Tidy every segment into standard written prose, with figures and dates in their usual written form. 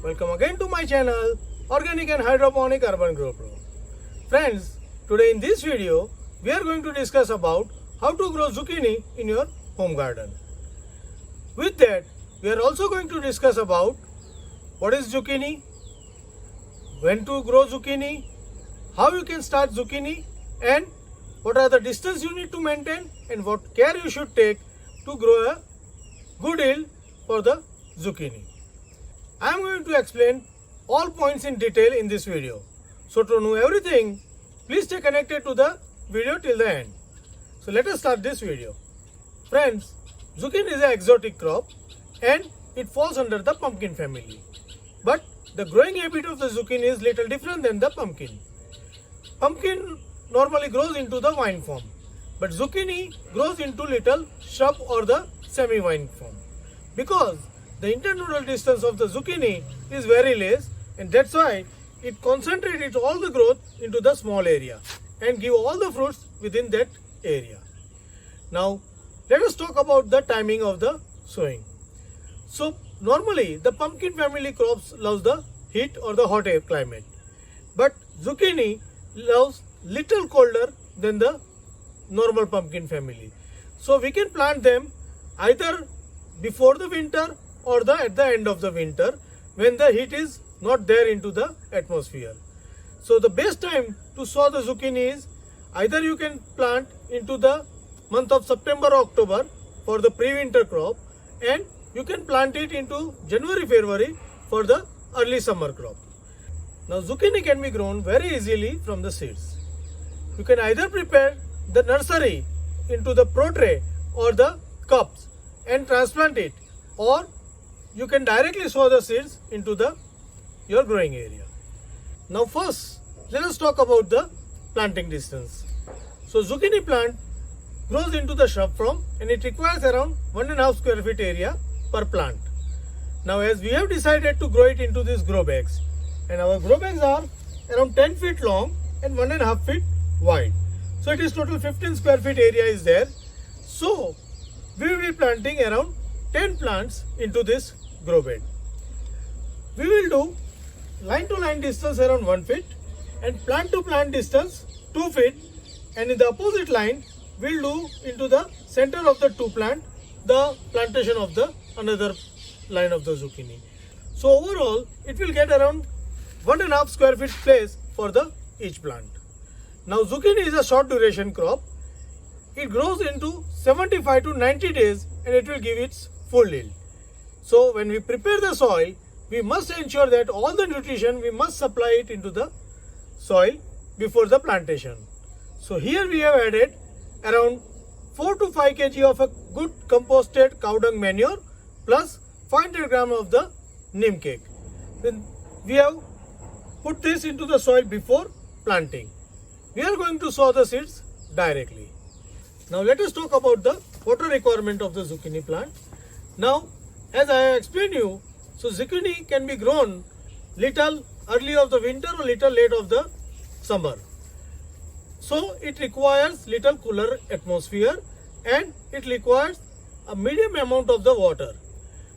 Welcome again to my channel Organic and Hydroponic Urban Grow Pro. Friends, today in this video we are going to discuss about how to grow zucchini in your home garden. With that, we are also going to discuss about what is zucchini, when to grow zucchini, how you can start zucchini, and what are the distance you need to maintain and what care you should take to grow a good yield for the zucchini. I am going to explain all points in detail in this video. So to know everything, please stay connected to the video till the end. So let us start this video. Friends, zucchini is an exotic crop and it falls under the pumpkin family. But the growing habit of the zucchini is little different than the pumpkin. Pumpkin normally grows into the vine form, but zucchini grows into little shrub or the semi-vine form. Because the internodal distance of the zucchini is very less, and that's why it concentrates all the growth into the small area and give all the fruits within that area. Now let us talk about the timing of the sowing. So normally the pumpkin family crops loves the heat or the hot air climate, but zucchini loves little colder than the normal pumpkin family. So we can plant them either before the winter or at the end of the winter when the heat is not there into the atmosphere. So the best time to sow the zucchini is either you can plant into the month of September or October for the pre-winter crop, and you can plant it into January, February for the early summer crop. Now zucchini can be grown very easily from the seeds. You can either prepare the nursery into the pro tray or the cups and transplant it, or you can directly sow the seeds into your growing area. Now first, let us talk about the planting distance. So zucchini plant grows into the shrub form and it requires around 1.5 square feet area per plant. Now as we have decided to grow it into these grow bags, and our grow bags are around 10 feet long and 1.5 feet wide. So it is total 15 square feet area is there. So we will be planting around 10 plants into this grow bed. We will do line to line distance around 1 feet and plant to plant distance 2 feet, and in the opposite line we will do into the center of the two plant the plantation of the another line of the zucchini. So overall it will get around 1.5 square feet place for the each plant. Now zucchini is a short duration crop. It grows into 75 to 90 days and it will give its full yield. So when we prepare the soil, we must ensure that all the nutrition we must supply it into the soil before the plantation. So here we have added around 4 to 5 kg of a good composted cow dung manure plus 500 gram of the neem cake. Then we have put this into the soil before planting. We are going to sow the seeds directly. Now let us talk about the water requirement of the zucchini plant. Now as I have explained you, so zucchini can be grown little early of the winter or little late of the summer. So it requires little cooler atmosphere and it requires a medium amount of the water.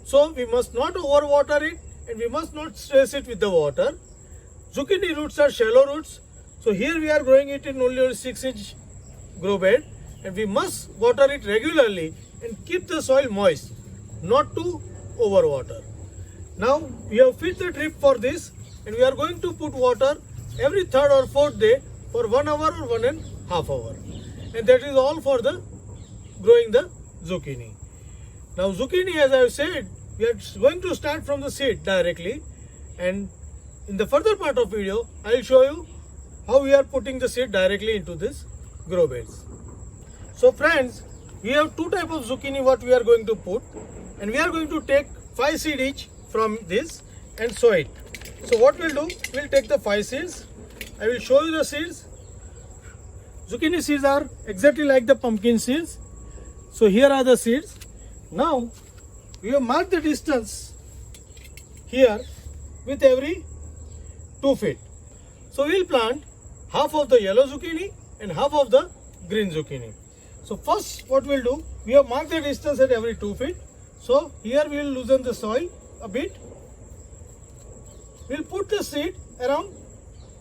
So we must not overwater it and we must not stress it with the water. Zucchini roots are shallow roots. So here we are growing it in only a 6-inch grow bed, and we must water it regularly and keep the soil moist, not to overwater. Now we have filled the drip for this and we are going to put water every third or fourth day for 1 hour or 1.5 hours. And that is all for the growing the zucchini. Now zucchini, as I have said, we are going to start from the seed directly, and in the further part of video I will show you how we are putting the seed directly into this grow beds. So friends, we have two types of zucchini what we are going to put, and we are going to take 5 seed each from this and sow it. So what we'll do, we'll take the 5 seeds. I will show you the seeds. Zucchini seeds are exactly like the pumpkin seeds. So here are the seeds. Now we have marked the distance here with every 2 feet. So we'll plant half of the yellow zucchini and half of the green zucchini. So first what we'll do, we have marked the distance at every 2 feet. So here we will loosen the soil a bit we'll put the seed around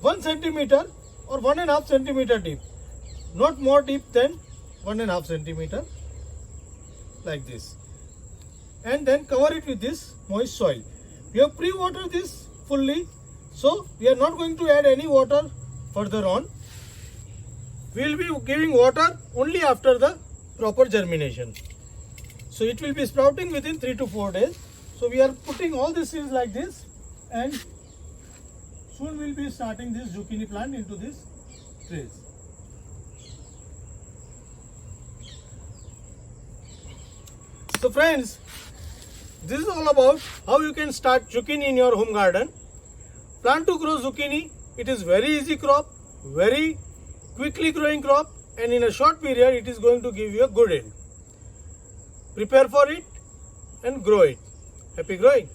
1 centimeter or 1.5 centimeter deep, not more deep than 1.5 centimeter, like this, and then cover it with this moist soil. We have pre-watered this fully, so we are not going to add any water further on. We will be giving water only after the proper germination. So it will be sprouting within 3 to 4 days. So we are putting all the seeds like this, and soon we will be starting this zucchini plant into this trays. So friends, this is all about how you can start zucchini in your home garden. Plant to grow zucchini. It is very easy crop, very quickly growing crop, and in a short period it is going to give you a good yield. Prepare for it and grow it. Happy growing!